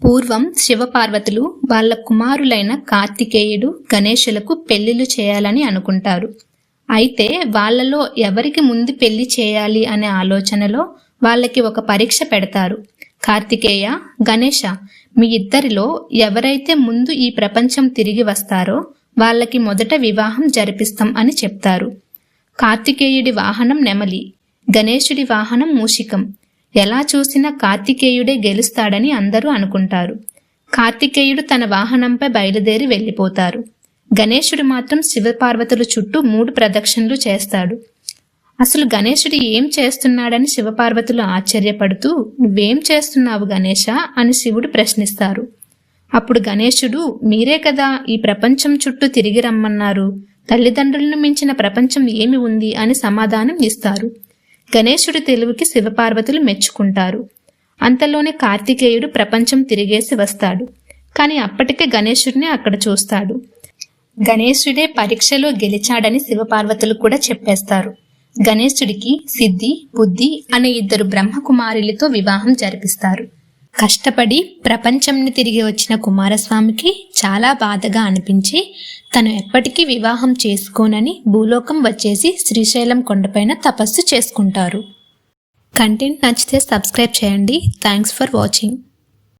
పూర్వం శివపార్వతులు వాళ్ళ కుమారులైన కార్తికేయుడు గణేశులకు పెళ్లిళ్ళు చేయాలని అనుకుంటారు. అయితే వాళ్ళలో ఎవరికి ముందు పెళ్లి చేయాలి అనే ఆలోచనలో వాళ్ళకి ఒక పరీక్ష పెడతారు. కార్తికేయ, గణేశ, మీ ఇద్దరిలో ఎవరైతే ముందు ఈ ప్రపంచం తిరిగి వస్తారో వాళ్ళకి మొదట వివాహం జరిపిస్తాం అని చెప్తారు. కార్తికేయుడి వాహనం నెమలి, గణేశుడి వాహనం మూషికం. ఎలా చూసినా కార్తికేయుడే గెలుస్తాడని అందరూ అనుకుంటారు. కార్తికేయుడు తన వాహనంపై బయలుదేరి వెళ్ళిపోతారు. గణేశుడు మాత్రం శివపార్వతుల చుట్టూ 3 ప్రదక్షిణలు చేస్తాడు. అసలు గణేశుడు ఏం చేస్తున్నాడని శివపార్వతులు ఆశ్చర్యపడుతూ, నువ్వేం చేస్తున్నావు గణేశ అని శివుడు ప్రశ్నిస్తారు. అప్పుడు గణేశుడు, మీరే కదా ఈ ప్రపంచం చుట్టూ తిరిగి రమ్మన్నారు, తల్లిదండ్రులను మించిన ప్రపంచం ఏమి ఉంది అని సమాధానం ఇస్తారు. గణేశుడి తెలివికి శివపార్వతులు మెచ్చుకుంటారు. అంతలోనే కార్తికేయుడు ప్రపంచం తిరిగేసి వస్తాడు. కానీ అప్పటికే గణేశుడిని అక్కడ చూస్తాడు. గణేశుడే పరీక్షలో గెలిచాడని శివపార్వతులు కూడా చెప్పేస్తారు. గణేశుడికి సిద్ధి, బుద్ధి అనే 2 బ్రహ్మకుమారులతో వివాహం జరిపిస్తారు. కష్టపడి ప్రపంచంని తిరిగి వచ్చిన కుమారస్వామికి చాలా బాధగా అనిపించి తను ఎప్పటికీ వివాహం చేసుకోనని భూలోకం వచ్చేసి శ్రీశైలం కొండపైన తపస్సు చేసుకుంటారు. కంటెంట్ నచ్చితే సబ్స్క్రైబ్ చేయండి. Thanks for watching.